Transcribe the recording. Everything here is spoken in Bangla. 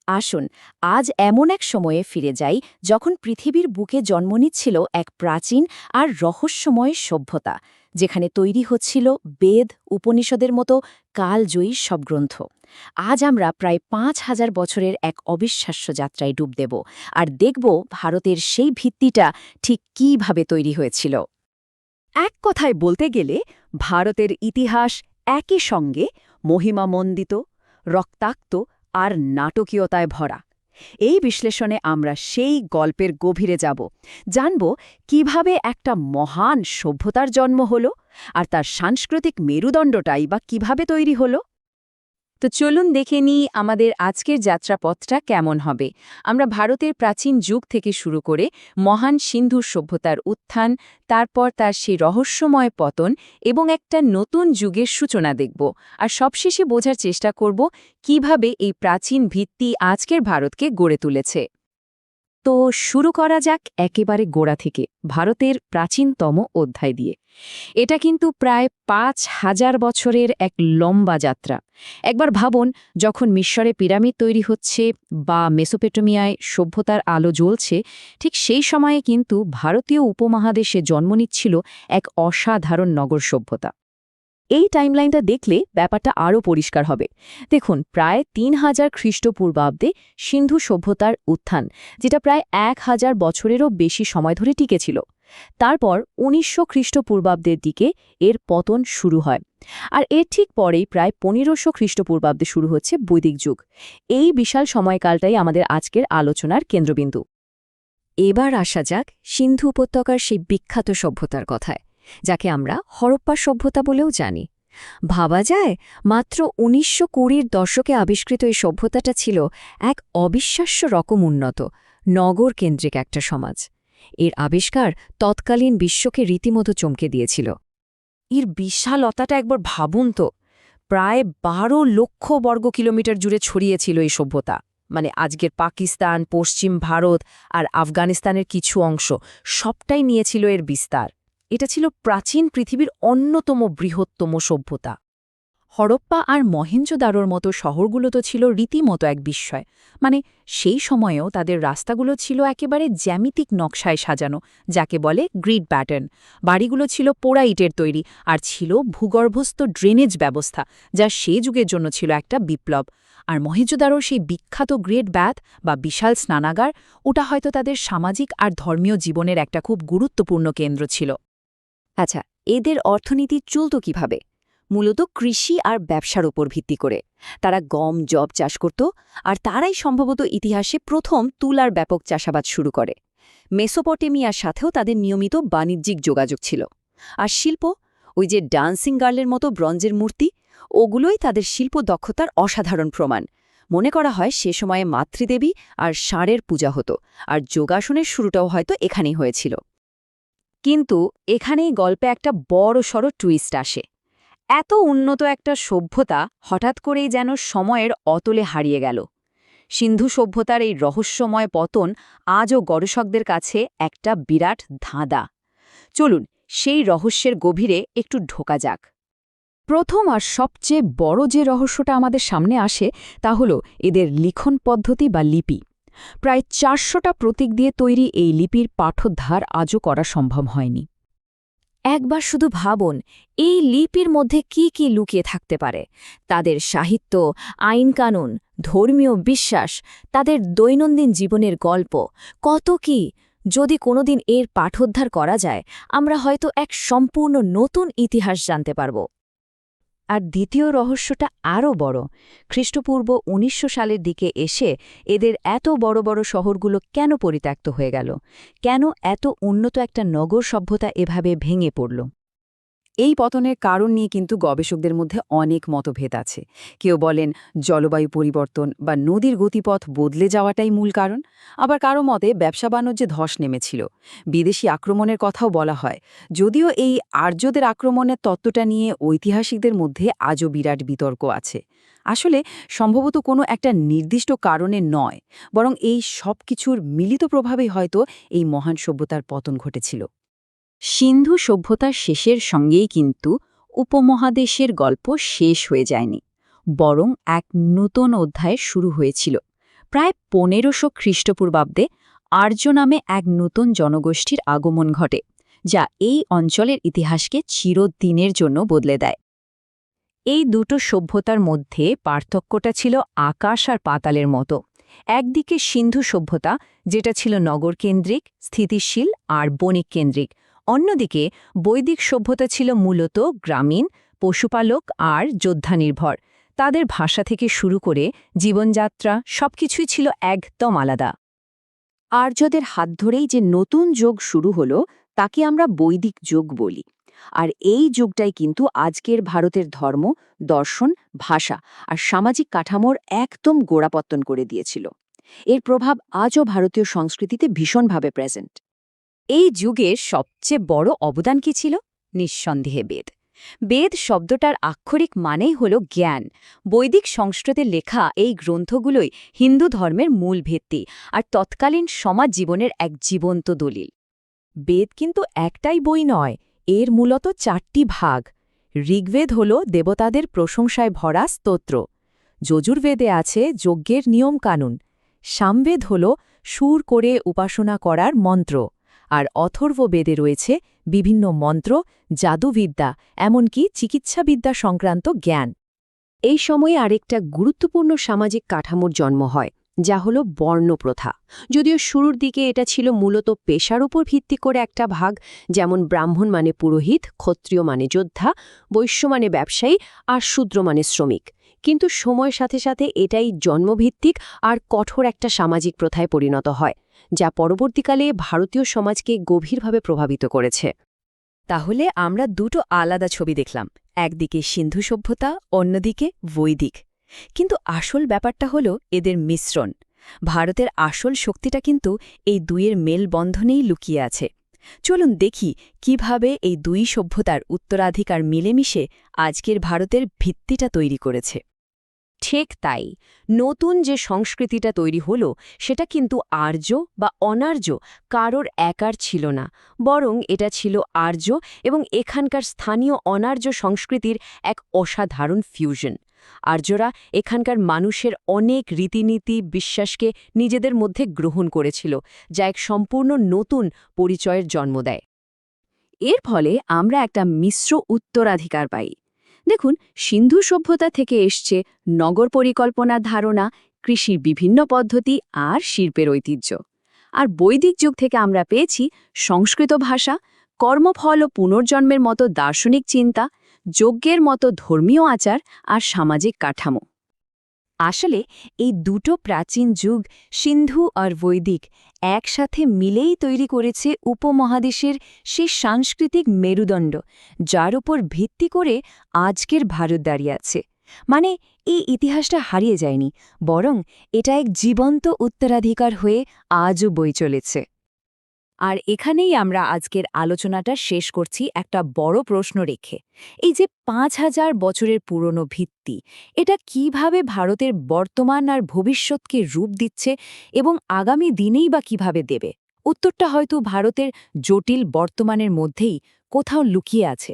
আসুন আজ এমন এক সময়ে ফিরে যাই যখন পৃথিবীর বুকে জন্ম নিচ্ছিল এক প্রাচীন আর রহস্যময় সভ্যতা, যেখানে তৈরি হচ্ছিল বেদ উপনিষদের মতো কালজয়ী সব গ্রন্থ। আজ আমরা প্রায় ৫,০০০ বছরের এক অবিশ্বাস্য যাত্রায় ডুব দেব আর দেখব ভারতের সেই ভিত্তিটা ঠিক কীভাবে তৈরি হয়েছিল। এক কথায় বলতে গেলে ভারতের ইতিহাস একই সঙ্গে মহিমামণ্ডিত, রক্তাক্ত আর নাটকীয়তায় ভরা। এই বিশ্লেষণে আমরা সেই গল্পের গভীরে যাব, জানব কিভাবে একটা মহান সভ্যতার জন্ম হলো আর তার সাংস্কৃতিক মেরুদণ্ডটাই বা কিভাবে তৈরি হলো। তো চলুন দেখে নিই আমাদের আজকের যাত্রাপথটা কেমন হবে। আমরা ভারতের প্রাচীন যুগ থেকে শুরু করে মহান সিন্ধু সভ্যতার উত্থান, তারপর তার সেই রহস্যময় পতন এবং একটা নতুন যুগের সূচনা দেখব, আর সবশেষে বোঝার চেষ্টা করব কিভাবে এই প্রাচীন ভিত্তি আজকের ভারতকে গড়ে তুলেছে। তো শুরু করা যাক একেবারে গোড়া থেকে, ভারতের প্রাচীনতম অধ্যায় দিয়ে। এটা কিন্তু প্রায় ৫,০০০ বছরের এক লম্বা যাত্রা। একবার ভাবুন, যখন মিশরে পিরামিড তৈরি হচ্ছে বা মেসোপটেমিয়ায় সভ্যতার আলো জ্বলছে, ঠিক সেই সময়ে কিন্তু ভারতীয় উপমহাদেশে জন্ম নিচ্ছিল এক অসাধারণ নগর সভ্যতা। এই টাইমলাইনটা দেখলে ব্যাপারটা আরও পরিষ্কার হবে। দেখুন, প্রায় ৩,০০০ খ্রিস্টপূর্বাব্দে সিন্ধু সভ্যতার উত্থান, যেটা প্রায় ১,০০০ বছরেরও বেশি সময় ধরে টিকেছিল। তারপর ১৯০০ খ্রিস্টপূর্বাব্দের দিকে এর পতন শুরু হয়, আর এর ঠিক পরেই প্রায় ১৫০০ খ্রিস্টপূর্বাব্দে শুরু হচ্ছে বৈদিক যুগ। এই বিশাল সময়কালটাই আমাদের আজকের আলোচনার কেন্দ্রবিন্দু। এবার আসা যাক সিন্ধু উপত্যকার সেই বিখ্যাত সভ্যতার কথায়, যাকে আমরা হরপ্পা সভ্যতা বলেও জানি। ভাবা যায়, মাত্র ১৯২০-র দশকে আবিষ্কৃত এই সভ্যতাটা ছিল এক অবিশ্বাস্য রকম উন্নত, নগর কেন্দ্রিক একটা সমাজ। এর আবিষ্কার তৎকালীন বিশ্বকে রীতিমতো চমকে দিয়েছিল। এর বিশালতাটা একবার ভাবুন তো, প্রায় ১২ লক্ষ বর্গ কিলোমিটার জুড়ে ছড়িয়েছিল এই সভ্যতা। মানে আজকের পাকিস্তান, পশ্চিম ভারত আর আফগানিস্তানের কিছু অংশ সবটাই নিয়েছিল এর বিস্তার। এটা ছিল প্রাচীন পৃথিবীর অন্যতম বৃহত্তম সভ্যতা। হরপ্পা আর মহেঞ্জোদারোর মতো শহরগুলো তো ছিল রীতিমতো এক বিস্ময়। মানে সেই সময়েও তাদের রাস্তাগুলো ছিল একেবারে জ্যামিতিক নকশায় সাজানো, যাকে বলে গ্রিড প্যাটার্ন। বাড়িগুলো ছিল পোড়া ইটের তৈরি, আর ছিল ভূগর্ভস্থ ড্রেনেজ ব্যবস্থা, যা সেই যুগের জন্য ছিল একটা বিপ্লব। আর মহেঞ্জোদারোর সেই বিখ্যাত গ্রেট ব্যাথ বা বিশাল স্নানাগার, ওটা হয়তো তাদের সামাজিক আর ধর্মীয় জীবনের একটা খুব গুরুত্বপূর্ণ কেন্দ্র ছিল। আচ্ছা, এদের অর্থনীতি চলত কিভাবে? মূলত কৃষি আর ব্যবসার উপর ভিত্তি করে। তারা গম, যব চাষ করত, আর তারাই সম্ভবত ইতিহাসে প্রথম তুলার ব্যাপক চাষাবাদ শুরু করে। মেসোপটেমিয়ার সাথেও তাদের নিয়মিত বাণিজ্যিক যোগাযোগ ছিল। আর শিল্প, ওই যে ডান্সিং গার্লের মতো ব্রঞ্জের মূর্তি, ওগুলোই তাদের শিল্প দক্ষতার অসাধারণ প্রমাণ। মনে করা হয় সে সময়ে মাতৃদেবী আর ষাঁড়ের পূজা হতো, আর যোগাসনের শুরুটাও হয়তো এখানেই হয়েছিল। কিন্তু এখানেই গল্পে একটা বড়সড় টুইস্ট আসে। এত উন্নত একটা সভ্যতা হঠাৎ করেই যেন সময়ের অতলে হারিয়ে গেল। সিন্ধু সভ্যতার এই রহস্যময় পতন আজও গবেষকদের কাছে একটা বিরাট ধাঁধা। চলুন সেই রহস্যের গভীরে একটু ঢোকা যাক। প্রথম আর সবচেয়ে বড় যে রহস্যটা আমাদের সামনে আসে, তা হল এদের লিখন পদ্ধতি বা লিপি। প্রায় ৪০০টা প্রতীক দিয়ে তৈরি এই লিপির পাঠোদ্ধার আজও করা সম্ভব হয়নি। একবার শুধু ভাবুন, এই লিপির মধ্যে কি কি লুকিয়ে থাকতে পারে। তাদের সাহিত্য, আইনকানুন, ধর্মীয় বিশ্বাস, তাদের দৈনন্দিন জীবনের গল্প, কত কি! যদি কোনোদিন এর পাঠোদ্ধার করা যায়, আমরা হয়তো এক সম্পূর্ণ নতুন ইতিহাস জানতে পারব। আর দ্বিতীয় রহস্যটা আরও বড়। খ্রিস্টপূর্ব ১৯০০ সালের দিকে এসে এদের এত বড় বড় শহরগুলো কেন পরিত্যক্ত হয়ে গেল? কেন এত উন্নত একটা নগর সভ্যতা এভাবে ভেঙে পড়ল? এই পতনের কারণ নিয়ে কিন্তু গবেষকদের মধ্যে অনেক মতভেদ আছে। কেউ বলেন জলবায়ু পরিবর্তন বা নদীর গতিপথ বদলে যাওয়াটাই মূল কারণ, আবার কারো মতে ব্যবসা বাণিজ্যে ধস নেমেছিল। বিদেশি আক্রমণের কথাও বলা হয়, যদিও এই আর্যদের আক্রমণের তত্ত্বটা নিয়ে ঐতিহাসিকদের মধ্যে আজও বিরাট বিতর্ক আছে। আসলে সম্ভবত কোনো একটা নির্দিষ্ট কারণে নয়, বরং এই সব কিছুর মিলিত প্রভাবেই হয়তো এই মহান সভ্যতার পতন ঘটেছিল। সিন্ধু সভ্যতার শেষের সঙ্গেই কিন্তু উপমহাদেশের গল্প শেষ হয়ে যায়নি, বরং এক নূতন অধ্যায় শুরু হয়েছিল। প্রায় 1500 খ্রিস্টপূর্বাব্দে আর্য নামে এক নতুন জনগোষ্ঠীর আগমন ঘটে, যা এই অঞ্চলের ইতিহাসকে চিরদিনের জন্য বদলে দেয়। এই দুটো সভ্যতার মধ্যে পার্থক্যটা ছিল আকাশ আর পাতালের মতো। একদিকে সিন্ধু সভ্যতা, যেটা ছিল নগরকেন্দ্রিক, স্থিতিশীল আর বণিক কেন্দ্রিক। অন্যদিকে বৈদিক সভ্যতা ছিল মূলত গ্রামীণ, পশুপালক আর যোদ্ধানির্ভর। তাদের ভাষা থেকে শুরু করে জীবনযাত্রা সবকিছুই ছিল একদম আলাদা। আর্যদের হাত ধরেই যে নতুন যুগ শুরু হলো তাকে আমরা বৈদিক যুগ বলি। আর এই যুগটাই কিন্তু আজকের ভারতের ধর্ম, দর্শন, ভাষা আর সামাজিক কাঠামোর একদম গোড়াপত্তন করে দিয়েছিল। এর প্রভাব আজও ভারতীয় সংস্কৃতিতে ভীষণভাবে প্রেজেন্ট। এই যুগের সবচেয়ে বড় অবদান কি ছিল? নিঃসন্দেহে বেদ। বেদ শব্দটার আক্ষরিক মানেই হল জ্ঞান। বৈদিক সংস্কৃতে লেখা এই গ্রন্থগুলোই হিন্দু ধর্মের মূল ভিত্তি আর তৎকালীন সমাজ জীবনের এক জীবন্ত দলিল। বেদ কিন্তু একটাই বই নয়, এর মূলত 4টি ভাগ। ঋগ্বেদ হল দেবতাদের প্রশংসায় ভরা স্তোত্র। যজুর্বেদে আছে যজ্ঞের নিয়মকানুন। সামবেদ হল সুর করে উপাসনা করার মন্ত্র। আর অথর্ববেদে রয়েছে বিভিন্ন মন্ত্র, জাদুবিদ্যা, এমনকি চিকিৎসাবিদ্যা সংক্রান্ত জ্ঞান। এই সময়ে আরেকটা গুরুত্বপূর্ণ সামাজিক কাঠামোর জন্ম হয়, যা হলো বর্ণপ্রথা। যদিও শুরুর দিকে এটা ছিল মূলত পেশার উপর ভিত্তি করে একটা ভাগ, যেমন ব্রাহ্মণ মানে পুরোহিত, ক্ষত্রিয় মানে যোদ্ধা, বৈশ্য মানে ব্যবসায়ী আর শূদ্র মানে শ্রমিক। কিন্তু সময়ের সাথে সাথে এটাই জন্মভিত্তিক আর কঠোর একটা সামাজিক প্রথায় পরিণত হয়, যা পরবর্তীকালে ভারতীয় সমাজকে গভীরভাবে প্রভাবিত করেছে। তাহলে আমরা দুটো আলাদা ছবি দেখলাম, একদিকে সিন্ধু সভ্যতা, অন্যদিকে বৈদিক। কিন্তু আসল ব্যাপারটা হলো এদের মিশ্রণ। ভারতের আসল শক্তিটা কিন্তু এই দুইয়ের মেলবন্ধনেই লুকিয়ে আছে। চলুন দেখি কিভাবে এই দুই সভ্যতার উত্তরাধিকার মিলেমিশে আজকের ভারতের ভিত্তিটা তৈরি করেছে। ঠিক তাই, নতুন যে সংস্কৃতিটা তৈরি হলো সেটা কিন্তু আর্য বা অনার্য কারোর একার ছিল না, বরং এটা ছিল আর্য এবং এখানকার স্থানীয় অনার্য সংস্কৃতির এক অসাধারণ ফিউশন। আর্যরা এখানকার মানুষের অনেক রীতিনীতি, বিশ্বাসকে নিজেদের মধ্যে গ্রহণ করেছিল, যা এক সম্পূর্ণ নতুন পরিচয়ের জন্ম দেয়। এর ফলে আমরা একটা মিশ্র উত্তরাধিকার পাই। দেখুন, সিন্ধু সভ্যতা থেকে এসছে নগর পরিকল্পনার ধারণা, কৃষির বিভিন্ন পদ্ধতি আর শিল্পের ঐতিহ্য। আর বৈদিক যুগ থেকে আমরা পেয়েছি সংস্কৃত ভাষা, কর্মফল ও পুনর্জন্মের মতো দার্শনিক চিন্তা, যজ্ঞের মতো ধর্মীয় আচার আর সামাজিক কাঠামো। আসলে এই দুটো প্রাচীন যুগ, সিন্ধু আর বৈদিক, একসাথে মিলেই তৈরি করেছে উপমহাদেশের সেই সাংস্কৃতিক মেরুদণ্ড, যার উপর ভিত্তি করে আজকের ভারত দাঁড়িয়ে আছে। মানে এই ইতিহাসটা হারিয়ে যায়নি, বরং এটা এক জীবন্ত উত্তরাধিকার হয়ে আজও বয়ে চলেছে। আর এখানেই আমরা আজকের আলোচনাটা শেষ করছি একটা বড় প্রশ্ন রেখে। এই যে 5000 বছরের পুরনো ভিত্তি, এটা কিভাবে ভারতের বর্তমান আর ভবিষ্যৎকে রূপ দিচ্ছে এবং আগামী দিনেই বা কিভাবে দেবে? উত্তরটা হয়তো ভারতের জটিল বর্তমানের মধ্যেই কোথাও লুকিয়ে আছে।